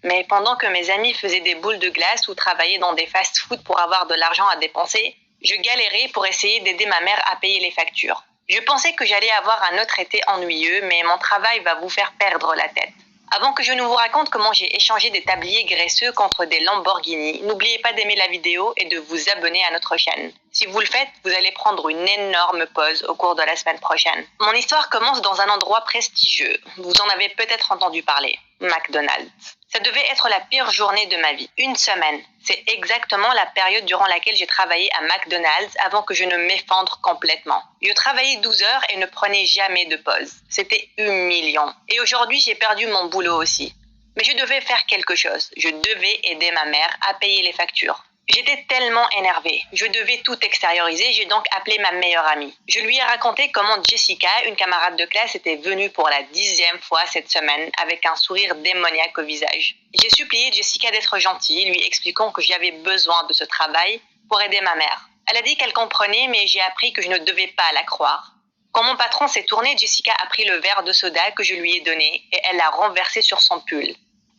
Mais pendant que mes amis faisaient des boules de glace ou travaillaient dans des fast-foods pour avoir de l'argent à dépenser, je galérais pour essayer d'aider ma mère à payer les factures. Je pensais que j'allais avoir un autre été ennuyeux, mais mon travail va vous faire perdre la tête. Avant que je ne vous raconte comment j'ai échangé des tabliers graisseux contre des Lamborghini, n'oubliez pas d'aimer la vidéo et de vous abonner à notre chaîne. Si vous le faites, vous allez prendre une énorme pause au cours de la semaine prochaine. Mon histoire commence dans un endroit prestigieux. Vous en avez peut-être entendu parler. McDonald's. Ça devait être la pire journée de ma vie. Une semaine. C'est exactement la période durant laquelle j'ai travaillé à McDonald's avant que je ne m'effondre complètement. Je travaillais 12 heures et ne prenais jamais de pause. C'était humiliant. Et aujourd'hui, j'ai perdu mon boulot aussi. Mais je devais faire quelque chose. Je devais aider ma mère à payer les factures. J'étais tellement énervée. Je devais tout extérioriser, j'ai donc appelé ma meilleure amie. Je lui ai raconté comment Jessica, une camarade de classe, était venue pour la 10e fois cette semaine avec un sourire démoniaque au visage. J'ai supplié Jessica d'être gentille, lui expliquant que j'avais besoin de ce travail pour aider ma mère. Elle a dit qu'elle comprenait, mais j'ai appris que je ne devais pas la croire. Quand mon patron s'est tourné, Jessica a pris le verre de soda que je lui ai donné et elle l'a renversé sur son pull.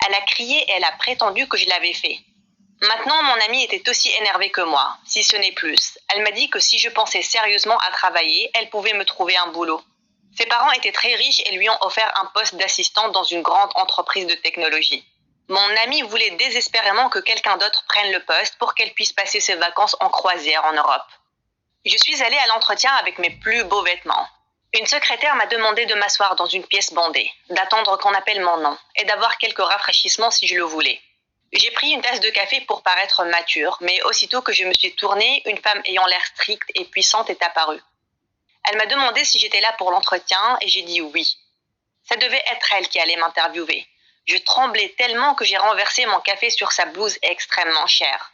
Elle a crié et elle a prétendu que je l'avais fait. Maintenant, mon amie était aussi énervée que moi, si ce n'est plus. Elle m'a dit que si je pensais sérieusement à travailler, elle pouvait me trouver un boulot. Ses parents étaient très riches et lui ont offert un poste d'assistant dans une grande entreprise de technologie. Mon amie voulait désespérément que quelqu'un d'autre prenne le poste pour qu'elle puisse passer ses vacances en croisière en Europe. Je suis allée à l'entretien avec mes plus beaux vêtements. Une secrétaire m'a demandé de m'asseoir dans une pièce bondée, d'attendre qu'on appelle mon nom et d'avoir quelques rafraîchissements si je le voulais. J'ai pris une tasse de café pour paraître mature, mais aussitôt que je me suis tournée, une femme ayant l'air stricte et puissante est apparue. Elle m'a demandé si j'étais là pour l'entretien et j'ai dit oui. Ça devait être elle qui allait m'interviewer. Je tremblais tellement que j'ai renversé mon café sur sa blouse extrêmement chère.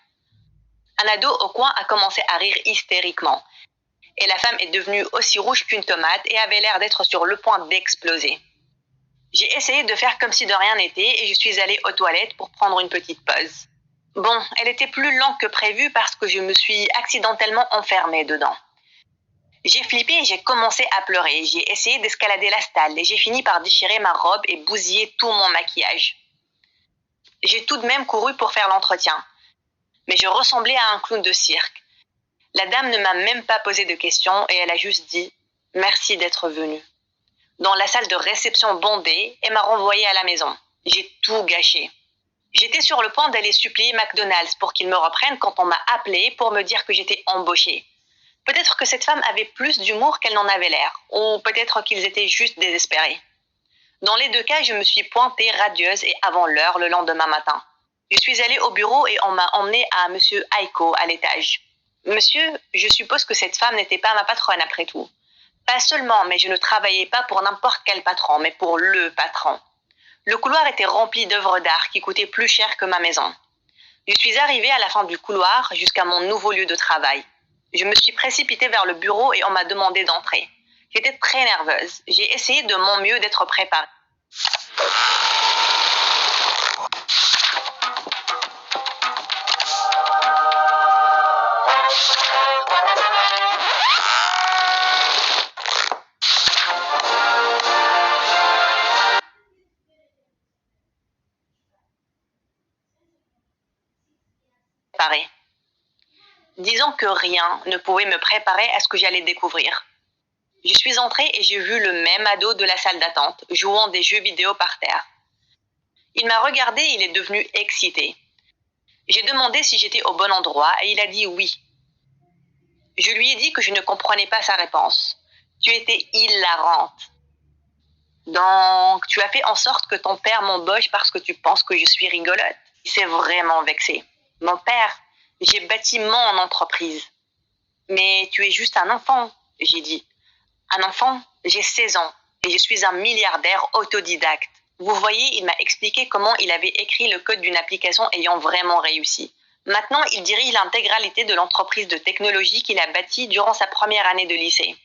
Un ado au coin a commencé à rire hystériquement. Et la femme est devenue aussi rouge qu'une tomate et avait l'air d'être sur le point d'exploser. J'ai essayé de faire comme si de rien n'était et je suis allée aux toilettes pour prendre une petite pause. Bon, elle était plus longue que prévu parce que je me suis accidentellement enfermée dedans. J'ai flippé et j'ai commencé à pleurer. J'ai essayé d'escalader la stalle et j'ai fini par déchirer ma robe et bousiller tout mon maquillage. J'ai tout de même couru pour faire l'entretien. Mais je ressemblais à un clown de cirque. La dame ne m'a même pas posé de questions et elle a juste dit « Merci d'être venue ». Dans la salle de réception bondée et m'a renvoyée à la maison. J'ai tout gâché. J'étais sur le point d'aller supplier McDonald's pour qu'ils me reprennent quand on m'a appelé pour me dire que j'étais embauchée. Peut-être que cette femme avait plus d'humour qu'elle n'en avait l'air, ou peut-être qu'ils étaient juste désespérés. Dans les deux cas, je me suis pointée radieuse et avant l'heure le lendemain matin. Je suis allée au bureau et on m'a emmenée à Monsieur Aiko à l'étage. Monsieur, je suppose que cette femme n'était pas ma patronne après tout. Pas seulement, mais je ne travaillais pas pour n'importe quel patron, mais pour le patron. Le couloir était rempli d'œuvres d'art qui coûtaient plus cher que ma maison. Je suis arrivée à la fin du couloir jusqu'à mon nouveau lieu de travail. Je me suis précipitée vers le bureau et on m'a demandé d'entrer. J'étais très nerveuse. J'ai essayé de mon mieux d'être préparée. Disons que rien ne pouvait me préparer à ce que j'allais découvrir. Je suis entrée et j'ai vu le même ado de la salle d'attente, jouant des jeux vidéo par terre. Il m'a regardé et il est devenu excité. J'ai demandé si j'étais au bon endroit et il a dit oui. Je lui ai dit que je ne comprenais pas sa réponse. Tu étais hilarante. Donc, tu as fait en sorte que ton père m'embauche parce que tu penses que je suis rigolote. Il s'est vraiment vexé. Mon père, j'ai bâti mon entreprise. Mais tu es juste un enfant, j'ai dit. Un enfant, j'ai 16 ans et je suis un milliardaire autodidacte. Vous voyez, il m'a expliqué comment il avait écrit le code d'une application ayant vraiment réussi. Maintenant, il dirige l'intégralité de l'entreprise de technologie qu'il a bâtie durant sa première année de lycée.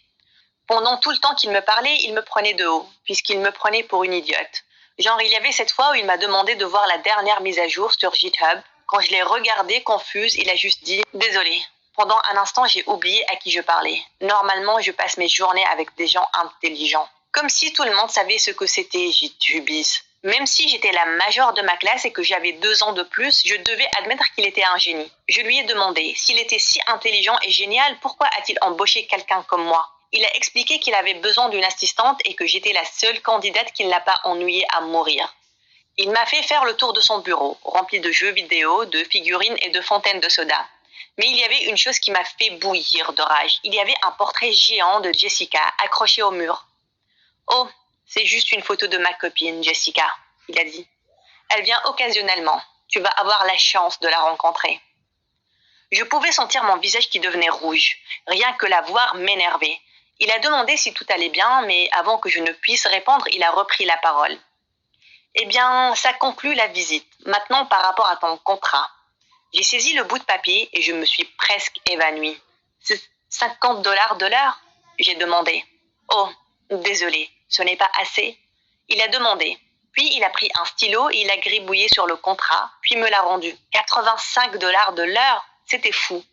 Pendant tout le temps qu'il me parlait, il me prenait de haut, puisqu'il me prenait pour une idiote. Genre, il y avait cette fois où il m'a demandé de voir la dernière mise à jour sur GitHub. Quand je l'ai regardée confuse, il a juste dit « Désolé ». Pendant un instant, j'ai oublié à qui je parlais. Normalement, je passe mes journées avec des gens intelligents. Comme si tout le monde savait ce que c'était, Jitubis. Même si j'étais la majeure de ma classe et que j'avais 2 ans de plus, je devais admettre qu'il était un génie. Je lui ai demandé, s'il était si intelligent et génial, pourquoi a-t-il embauché quelqu'un comme moi? Il a expliqué qu'il avait besoin d'une assistante et que j'étais la seule candidate qui ne l'a pas ennuyé à mourir. Il m'a fait faire le tour de son bureau, rempli de jeux vidéo, de figurines et de fontaines de soda. Mais il y avait une chose qui m'a fait bouillir de rage. Il y avait un portrait géant de Jessica accroché au mur. Oh, c'est juste une photo de ma copine, Jessica, il a dit. Elle vient occasionnellement. Tu vas avoir la chance de la rencontrer. Je pouvais sentir mon visage qui devenait rouge. Rien que la voir m'énervait. Il a demandé si tout allait bien, mais avant que je ne puisse répondre, il a repris la parole. Eh bien, ça conclut la visite. Maintenant, par rapport à ton contrat. J'ai saisi le bout de papier et je me suis presque évanouie. C'est $50 de l'heure? J'ai demandé. Oh, désolé, ce n'est pas assez. Il a demandé. Puis il a pris un stylo et il a gribouillé sur le contrat, puis me l'a rendu. $85 de l'heure? C'était fou.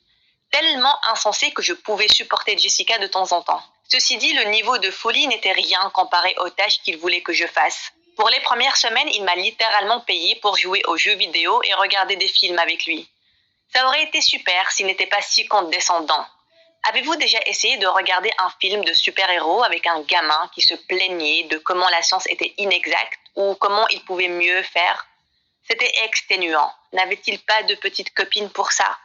Tellement insensé que je pouvais supporter Jessica de temps en temps. Ceci dit, le niveau de folie n'était rien comparé aux tâches qu'il voulait que je fasse. Pour les premières semaines, il m'a littéralement payé pour jouer aux jeux vidéo et regarder des films avec lui. Ça aurait été super s'il n'était pas si condescendant. Avez-vous déjà essayé de regarder un film de super-héros avec un gamin qui se plaignait de comment la science était inexacte ou comment il pouvait mieux faire? C'était exténuant. N'avait-il pas de petite copine pour ça?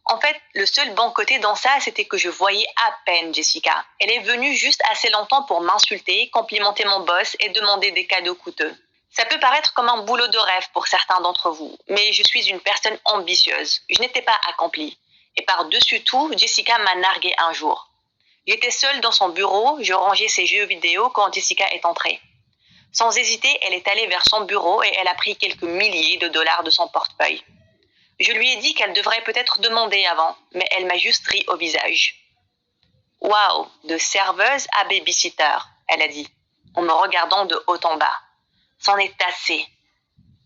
En fait, le seul bon côté dans ça, c'était que je voyais à peine Jessica. Elle est venue juste assez longtemps pour m'insulter, complimenter mon boss et demander des cadeaux coûteux. Ça peut paraître comme un boulot de rêve pour certains d'entre vous, mais je suis une personne ambitieuse. Je n'étais pas accomplie. Et par-dessus tout, Jessica m'a nargué un jour. J'étais seule dans son bureau, je rangeais ses jeux vidéo quand Jessica est entrée. Sans hésiter, elle est allée vers son bureau et elle a pris quelques milliers de dollars de son portefeuille. Je lui ai dit qu'elle devrait peut-être demander avant, mais elle m'a juste ri au visage. « Waouh, de serveuse à babysitter », elle a dit, en me regardant de haut en bas. C'en est assez.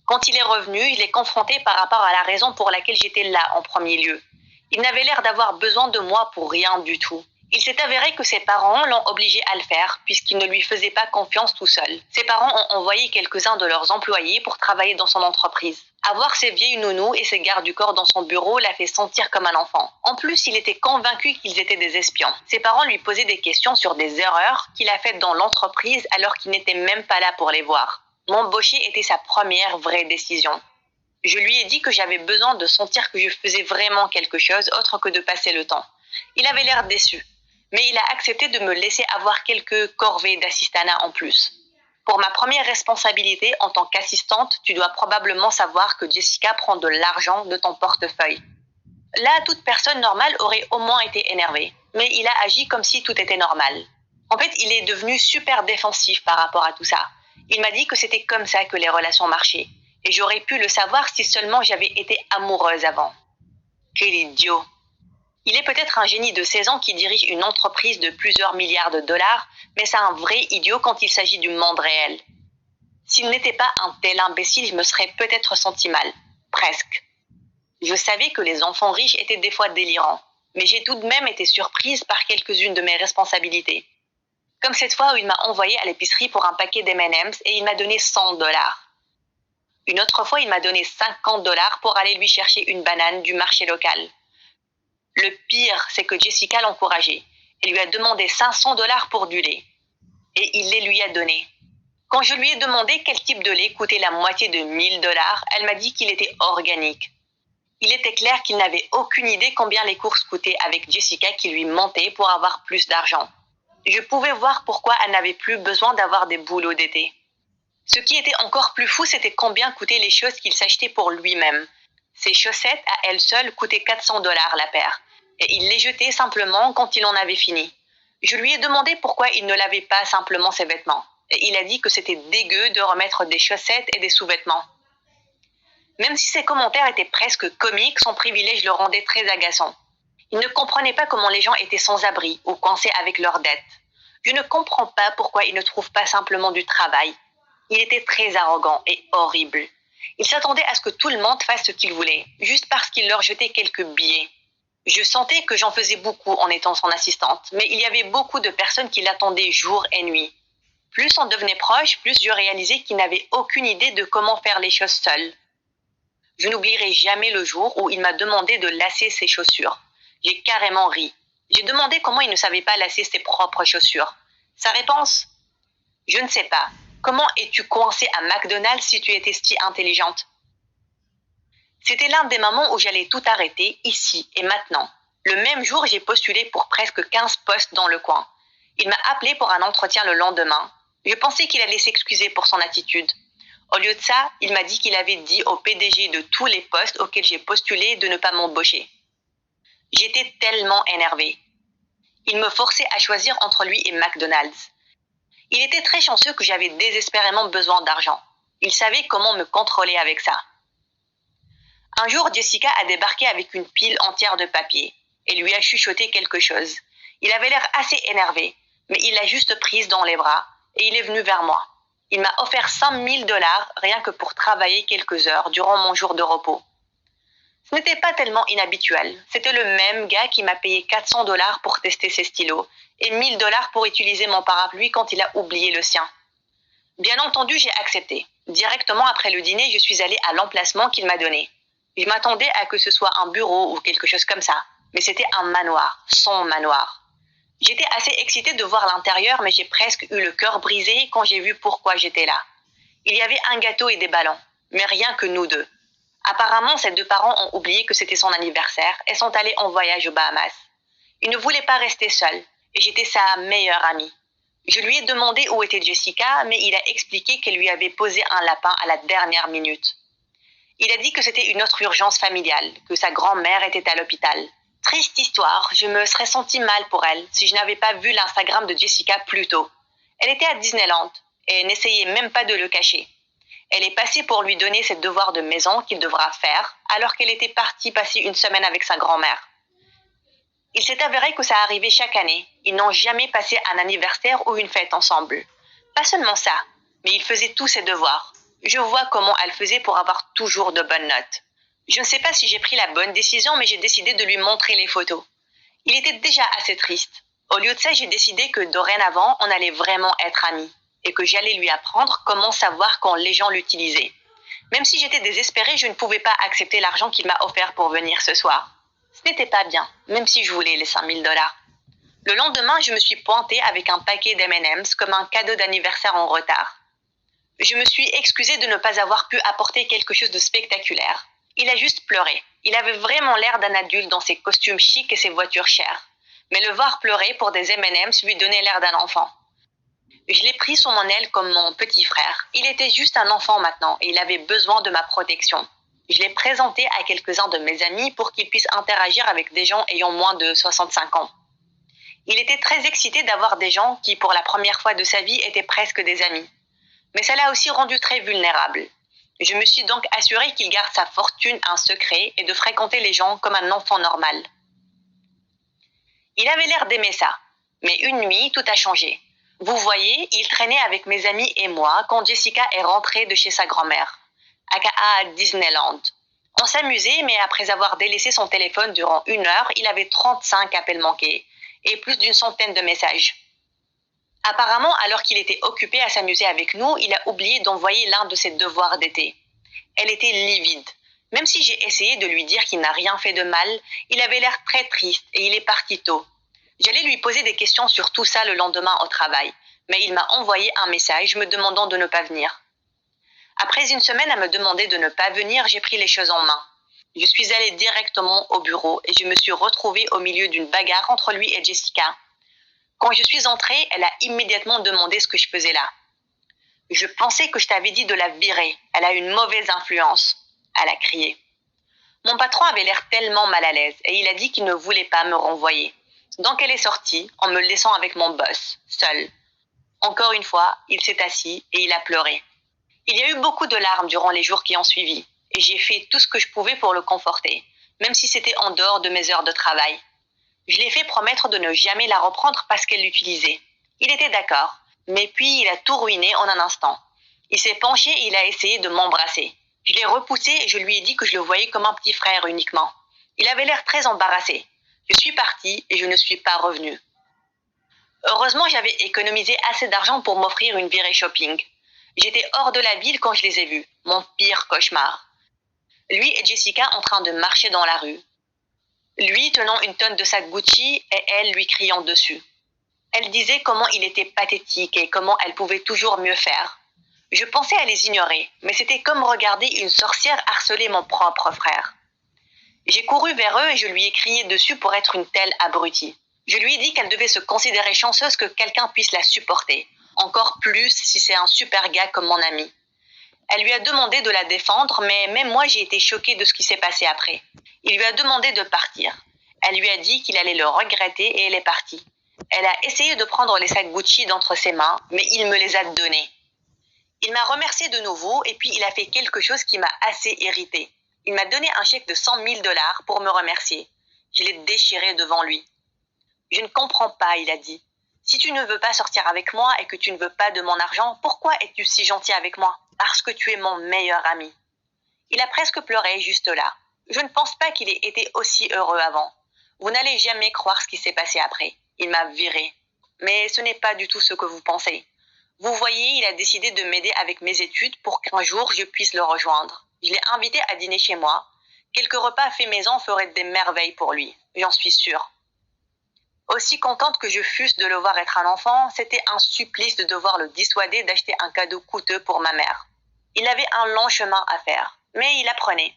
Quand il est revenu, je l'ai confronté par rapport à la raison pour laquelle j'étais là en premier lieu. Il n'avait l'air d'avoir besoin de moi pour rien du tout. Il s'est avéré que ses parents l'ont obligé à le faire puisqu'ils ne lui faisaient pas confiance tout seul. Ses parents ont envoyé quelques-uns de leurs employés pour travailler dans son entreprise. Avoir ces vieilles nounous et ses gardes du corps dans son bureau l'a fait sentir comme un enfant. En plus, il était convaincu qu'ils étaient des espions. Ses parents lui posaient des questions sur des erreurs qu'il a faites dans l'entreprise alors qu'il n'était même pas là pour les voir. M'embaucher était sa première vraie décision. Je lui ai dit que j'avais besoin de sentir que je faisais vraiment quelque chose autre que de passer le temps. Il avait l'air déçu, mais il a accepté de me laisser avoir quelques corvées d'assistanat en plus. Pour ma première responsabilité en tant qu'assistante, tu dois probablement savoir que Jessica prend de l'argent de ton portefeuille. Là, toute personne normale aurait au moins été énervée, mais il a agi comme si tout était normal. En fait, il est devenu super défensif par rapport à tout ça. Il m'a dit que c'était comme ça que les relations marchaient. Et j'aurais pu le savoir si seulement j'avais été amoureuse avant. Quel idiot! Il est peut-être un génie de 16 ans qui dirige une entreprise de plusieurs milliards de dollars, mais c'est un vrai idiot quand il s'agit du monde réel. S'il n'était pas un tel imbécile, je me serais peut-être senti mal. Presque. Je savais que les enfants riches étaient des fois délirants, mais j'ai tout de même été surprise par quelques-unes de mes responsabilités. Comme cette fois où il m'a envoyé à l'épicerie pour un paquet d'M&M's et il m'a donné $100. Une autre fois, il m'a donné $50 pour aller lui chercher une banane du marché local. Le pire, c'est que Jessica l'encourageait. Elle lui a demandé $500 pour du lait. Et il les lui a donnés. Quand je lui ai demandé quel type de lait coûtait la moitié de $1000, elle m'a dit qu'il était organique. Il était clair qu'il n'avait aucune idée combien les courses coûtaient avec Jessica qui lui mentait pour avoir plus d'argent. Je pouvais voir pourquoi elle n'avait plus besoin d'avoir des boulots d'été. Ce qui était encore plus fou, c'était combien coûtaient les choses qu'il s'achetait pour lui-même. Ses chaussettes, à elles seules, coûtaient $400 la paire. Et il les jetait simplement quand il en avait fini. Je lui ai demandé pourquoi il ne lavait pas simplement ses vêtements. Et il a dit que c'était dégueu de remettre des chaussettes et des sous-vêtements. Même si ses commentaires étaient presque comiques, son privilège le rendait très agaçant. Il ne comprenait pas comment les gens étaient sans abri ou coincés avec leurs dettes. Je ne comprends pas pourquoi il ne trouve pas simplement du travail. Il était très arrogant et horrible. Il s'attendait à ce que tout le monde fasse ce qu'il voulait, juste parce qu'il leur jetait quelques billets. Je sentais que j'en faisais beaucoup en étant son assistante, mais il y avait beaucoup de personnes qui l'attendaient jour et nuit. Plus on devenait proche, plus je réalisais qu'il n'avait aucune idée de comment faire les choses seul. Je n'oublierai jamais le jour où il m'a demandé de lasser ses chaussures. J'ai carrément ri. J'ai demandé comment il ne savait pas lasser ses propres chaussures. Sa réponse? Je ne sais pas. Comment es-tu coincée à McDonald's si tu étais si intelligente? C'était l'un des moments où j'allais tout arrêter, ici et maintenant. Le même jour, j'ai postulé pour presque 15 postes dans le coin. Il m'a appelé pour un entretien le lendemain. Je pensais qu'il allait s'excuser pour son attitude. Au lieu de ça, il m'a dit qu'il avait dit au PDG de tous les postes auxquels j'ai postulé de ne pas m'embaucher. J'étais tellement énervée. Il me forçait à choisir entre lui et McDonald's. Il était très chanceux que j'avais désespérément besoin d'argent. Il savait comment me contrôler avec ça. Un jour, Jessica a débarqué avec une pile entière de papiers et lui a chuchoté quelque chose. Il avait l'air assez énervé, mais il l'a juste prise dans les bras et il est venu vers moi. Il m'a offert 5 000 $ rien que pour travailler quelques heures durant mon jour de repos. Ce n'était pas tellement inhabituel. C'était le même gars qui m'a payé 400 $ pour tester ses stylos et 1 000 $ pour utiliser mon parapluie quand il a oublié le sien. Bien entendu, j'ai accepté. Directement après le dîner, je suis allée à l'emplacement qu'il m'a donné. Je m'attendais à que ce soit un bureau ou quelque chose comme ça, mais c'était un manoir, son manoir. J'étais assez excitée de voir l'intérieur, mais j'ai presque eu le cœur brisé quand j'ai vu pourquoi j'étais là. Il y avait un gâteau et des ballons, mais rien que nous deux. Apparemment, ses deux parents ont oublié que c'était son anniversaire et sont allés en voyage aux Bahamas. Il ne voulait pas rester seul, et j'étais sa meilleure amie. Je lui ai demandé où était Jessica, mais il a expliqué qu'elle lui avait posé un lapin à la dernière minute. Il a dit que c'était une autre urgence familiale, que sa grand-mère était à l'hôpital. Triste histoire, je me serais sentie mal pour elle si je n'avais pas vu l'Instagram de Jessica plus tôt. Elle était à Disneyland et n'essayait même pas de le cacher. Elle est passée pour lui donner ses devoirs de maison qu'il devra faire alors qu'elle était partie passer une semaine avec sa grand-mère. Il s'est avéré que ça arrivait chaque année. Ils n'ont jamais passé un anniversaire ou une fête ensemble. Pas seulement ça, mais il faisait tous ses devoirs. Je vois comment elle faisait pour avoir toujours de bonnes notes. Je ne sais pas si j'ai pris la bonne décision, mais j'ai décidé de lui montrer les photos. Il était déjà assez triste. Au lieu de ça, j'ai décidé que dorénavant, on allait vraiment être amis et que j'allais lui apprendre comment savoir quand les gens l'utilisaient. Même si j'étais désespérée, je ne pouvais pas accepter l'argent qu'il m'a offert pour venir ce soir. Ce n'était pas bien, même si je voulais les 5 000 $. Le lendemain, je me suis pointée avec un paquet d'M&M's comme un cadeau d'anniversaire en retard. Je me suis excusée de ne pas avoir pu apporter quelque chose de spectaculaire. Il a juste pleuré. Il avait vraiment l'air d'un adulte dans ses costumes chics et ses voitures chères. Mais le voir pleurer pour des M&M's lui donnait l'air d'un enfant. Je l'ai pris sous mon aile comme mon petit frère. Il était juste un enfant maintenant et il avait besoin de ma protection. Je l'ai présenté à quelques-uns de mes amis pour qu'ils puissent interagir avec des gens ayant moins de 65 ans. Il était très excité d'avoir des gens qui, pour la première fois de sa vie, étaient presque des amis. Mais ça l'a aussi rendu très vulnérable. Je me suis donc assurée qu'il garde sa fortune un secret et de fréquenter les gens comme un enfant normal. Il avait l'air d'aimer ça, mais une nuit, tout a changé. Vous voyez, il traînait avec mes amis et moi quand Jessica est rentrée de chez sa grand-mère, aka Disneyland. On s'amusait, mais après avoir délaissé son téléphone durant 1 heure, il avait 35 appels manqués et plus d'une centaine de messages. Apparemment, alors qu'il était occupé à s'amuser avec nous, il a oublié d'envoyer l'un de ses devoirs d'été. Elle était livide. Même si j'ai essayé de lui dire qu'il n'a rien fait de mal, il avait l'air très triste et il est parti tôt. J'allais lui poser des questions sur tout ça le lendemain au travail, mais il m'a envoyé un message me demandant de ne pas venir. Après une semaine à me demander de ne pas venir, j'ai pris les choses en main. Je suis allée directement au bureau et je me suis retrouvée au milieu d'une bagarre entre lui et Jessica. Quand je suis entrée, elle a immédiatement demandé ce que je faisais là. Je pensais que je t'avais dit de la virer. Elle a une mauvaise influence. Elle a crié. Mon patron avait l'air tellement mal à l'aise et il a dit qu'il ne voulait pas me renvoyer. Donc elle est sortie en me laissant avec mon boss, seul. Encore une fois, il s'est assis et il a pleuré. Il y a eu beaucoup de larmes durant les jours qui ont suivi et j'ai fait tout ce que je pouvais pour le conforter, même si c'était en dehors de mes heures de travail. Je l'ai fait promettre de ne jamais la reprendre parce qu'elle l'utilisait. Il était d'accord, mais puis il a tout ruiné en un instant. Il s'est penché et il a essayé de m'embrasser. Je l'ai repoussé et je lui ai dit que je le voyais comme un petit frère uniquement. Il avait l'air très embarrassé. Je suis partie et je ne suis pas revenue. Heureusement, j'avais économisé assez d'argent pour m'offrir une virée shopping. J'étais hors de la ville quand je les ai vus. Mon pire cauchemar. Lui et Jessica en train de marcher dans la rue. Lui tenant une tonne de sacs Gucci et elle lui criant dessus. Elle disait comment il était pathétique et comment elle pouvait toujours mieux faire. Je pensais à les ignorer, mais c'était comme regarder une sorcière harceler mon propre frère. J'ai couru vers eux et je lui ai crié dessus pour être une telle abrutie. Je lui ai dit qu'elle devait se considérer chanceuse que quelqu'un puisse la supporter, encore plus si c'est un super gars comme mon ami. Elle lui a demandé de la défendre, mais même moi j'ai été choquée de ce qui s'est passé après. Il lui a demandé de partir. Elle lui a dit qu'il allait le regretter et elle est partie. Elle a essayé de prendre les sacs Gucci d'entre ses mains, mais il me les a donnés. Il m'a remercié de nouveau et puis il a fait quelque chose qui m'a assez irritée. Il m'a donné un chèque de 100 000 dollars pour me remercier. Je l'ai déchiré devant lui. Je ne comprends pas, il a dit. Si tu ne veux pas sortir avec moi et que tu ne veux pas de mon argent, pourquoi es-tu si gentil avec moi? Parce que tu es mon meilleur ami. Il a presque pleuré juste là. Je ne pense pas qu'il ait été aussi heureux avant. Vous n'allez jamais croire ce qui s'est passé après. Il m'a viré. Mais ce n'est pas du tout ce que vous pensez. Vous voyez, il a décidé de m'aider avec mes études pour qu'un jour je puisse le rejoindre. Je l'ai invité à dîner chez moi. Quelques repas faits maison feraient des merveilles pour lui, j'en suis sûre. Aussi contente que je fusse de le voir être un enfant, c'était un supplice de devoir le dissuader d'acheter un cadeau coûteux pour ma mère. Il avait un long chemin à faire, mais il apprenait.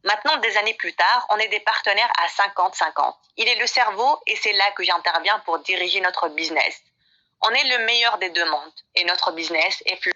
Maintenant, des années plus tard, on est des partenaires à 50-50. Il est le cerveau et c'est là que j'interviens pour diriger notre business. On est le meilleur des deux mondes et notre business est plus